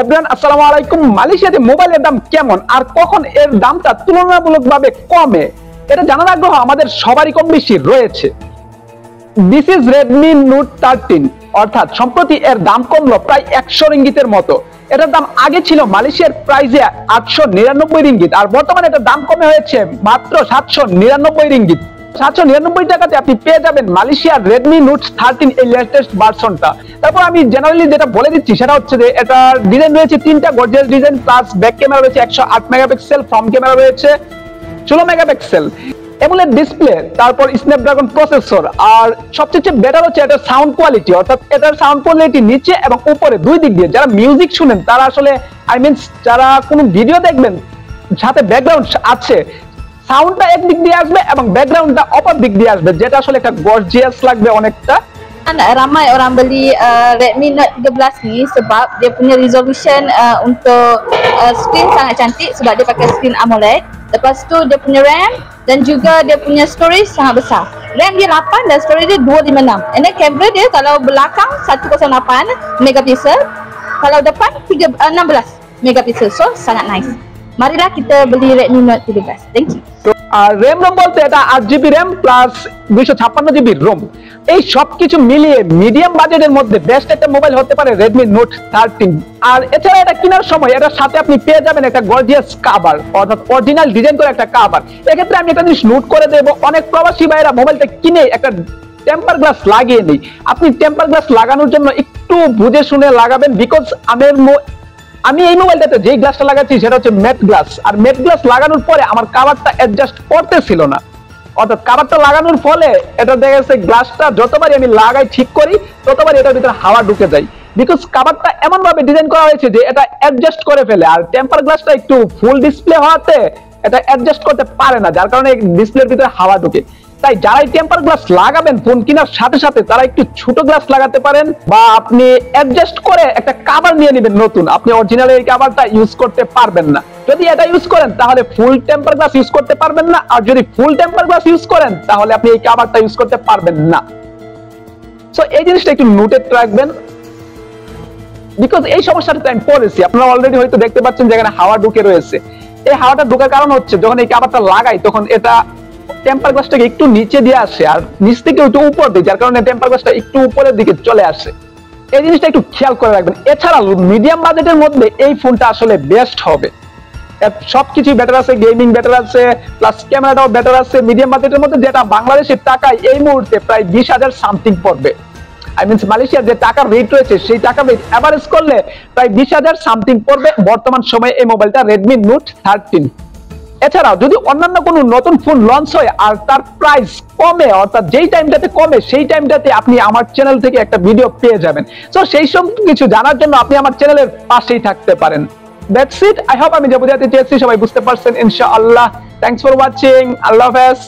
Everyone আসসালামু আলাইকুম। মালয়েশিয়াতে মোবাইলের দাম কেমন আর কখন এর দামটা তুলনামূলকভাবে কমে, এটা জানার আগ্রহ আমাদের সবারই কম বেশি রয়েছে। দিস ইজ রেডমি নোট 13, অর্থাৎ সম্প্রতি এর দাম কমলো প্রায় 100 রিঙ্গিতের মতো। এটার দাম আগে ছিল মালয়েশিয়ার প্রাইসে 899 রিঙ্গিত, আর বর্তমানে এটার দাম কমে হয়েছে মাত্র 799 রিঙ্গিত। 799 টাকাতে আপনি পেয়ে যাবেন মালয়েশিয়ার রেডমি নোট 13 এই লেটেস্ট ভার্সনটা। তারপর আমি জেনারেলি যেটা বলে দিচ্ছি সেটা হচ্ছে যে এটার ডিজাইন রয়েছে তিনটা gorgeous design, plus back camera রয়েছে 108 মেগাপিক্সেল, ফ্রন্ট ক্যামেরা রয়েছে 16 মেগাপিক্সেল, এমোলেড ডিসপ্লে, তারপর স্ন্যাপড্রাগন প্রসেসর। আর সবচেয়ে বেটার হচ্ছে এটার সাউন্ড কোয়ালিটি, অর্থাৎ এটার সাউন্ড কোয়ালিটি নিচে এবং উপরে দুই দিক দিয়ে যারা মিউজিক শুনেন তারা আসলে যারা কোনো ভিডিও দেখবেন সাথে ব্যাকগ্রাউন্ড আছে, সাউন্ডটা এক দিক দিয়ে আসবে এবং ব্যাকগ্রাউন্ডটা অপর দিক দিয়ে আসবে, যেটা আসলে একটা গর্জিয়াস লাগবে অনেকটা। Ramai orang beli Redmi Note 13 ni sebab dia punya resolution untuk screen sangat cantik sebab dia pakai screen AMOLED. Lepas tu dia punya RAM dan juga dia punya storage sangat besar. RAM dia 8 dan storage dia 256. And then kamera dia kalau belakang 108 megapiksel, kalau depan 16 megapiksel. So sangat nice. Marilah kita beli Redmi Note 13. Thank you. আর RAM ROM বলতে এটা 8GB RAM plus 256GB Rome, এই সবকিছু মিলিয়ে medium বাজেটের মধ্যে best একটা mobile হতে পারে রেডমি নোট 13। আর এছাড়া এটা কেনার সময় এটার সাথে আপনি পেয়ে যাবেন একটা গর্জিয়াস কভার, অর্থাৎ অরিজিনাল ডিজাইন করে একটা কভার। এক্ষেত্রে আমি একটা জিনিস নোট করে দেব, অনেক প্রবাসী ভাইরা মোবাইলটা কিনে একটা টেম্পার গ্লাস লাগিয়ে নেই। আপনি টেম্পার গ্লাস লাগানোর জন্য একটু বুঝে শুনে লাগাবেন, বিকজ আমি এই মোবাইলটাতে যে গ্লাসটা লাগাচ্ছি সেটা হচ্ছে ম্যাট গ্লাস, আর ম্যাট গ্লাস লাগানোর পরে আমার কাভারটা অ্যাডজাস্ট করতেছিল না, অর্থাৎ কাভারটা লাগানোর ফলে এটা দেখা যাচ্ছে গ্লাসটা যতবারই আমি লাগাই ঠিক করি ততবারই এটার ভিতরে হাওয়া ঢুকে যায়, বিকজ কাভারটা এমন ভাবে ডিজাইন করা হয়েছে যে এটা অ্যাডজাস্ট করে ফেলে। আর টেম্পার গ্লাসটা একটু ফুল ডিসপ্লে হওয়াতে এটা অ্যাডজাস্ট করতে পারে না, যার কারণে ডিসপ্লের ভিতরে হাওয়া ঢুকে। তাই যারা টেম্পার গ্লাস লাগাবেন ফোন কেনার সাথে সাথে তারা একটু ছোট গ্লাস লাগাতে পারেন, বা আপনি অ্যাডজাস্ট করে একটা কভার নিয়ে নেবেন নতুন। আপনি অরিজিনাল এই কভারটা ইউজ করতে পারবেন না, যদি এটা ইউজ করেন তাহলে ফুল টেম্পার গ্লাস ইউজ করতে পারবেন না, আর যদি ফুল টেম্পার গ্লাস ইউজ করেন তাহলে আপনি এই কভারটা ইউজ করতে পারবেন না। সো এই জিনিসটা একটু নোটেড রাখবেন, বিকজ এই সমস্যাটা আমি পড়েছি। আপনারা অলরেডি হয়তো দেখতে পাচ্ছেন যেখানে হাওয়া ঢুকে রয়েছে, এই হাওয়াটা ঢোকার কারণ হচ্ছে যখন এই কভারটা লাগাই তখন এটা টেম্পার গ্লাসটাকে একটু নিচে দিয়ে আসে আর নিচ থেকে একটু উপর দিয়ে, যার কারণে টেম্পার গ্লাসটা একটু উপরের দিকে চলে আসে। এই জিনিসটা একটু খেয়াল করে রাখবেন। এছাড়া মিডিয়াম বাজেটের মধ্যে এই ফোনটা আসলে বেস্ট হবে, সবকিছু বেটার আছে, গেমিং বেটার আছে, প্লাস ক্যামেরাটাও বেটার আছে মিডিয়াম বাজেটের মধ্যে, যেটা বাংলাদেশের টাকায় এই মুহূর্তে প্রায় 20,000 সামথিং পড়বে। মালয়েশিয়ার যে টাকার রেট রয়েছে সেই টাকা রেট এভারেজ করলে প্রায় 20,000 সামথিং পড়বে বর্তমান সময়ে এই মোবাইলটা রেডমি নোট 13। এছাড়াও যদি অন্যান্য কোনো নতুন ফোন লঞ্চ হয় আর তার প্রাইস কমে, অর্থাৎ যেই টাইমটাতে কমে সেই টাইমটাতে আপনি আমার চ্যানেল থেকে একটা ভিডিও পেয়ে যাবেন। সো সেই সব কিছু জানার জন্য আপনি আমার চ্যানেলের পাশেই থাকতে পারেন। That's it. আই হোপ আমি যা বোঝাতে চেয়েছি সবাই বুঝতে পারছেন ইনশাআল্লাহ। Thanks for watching. আল্লাহ হাফেজ।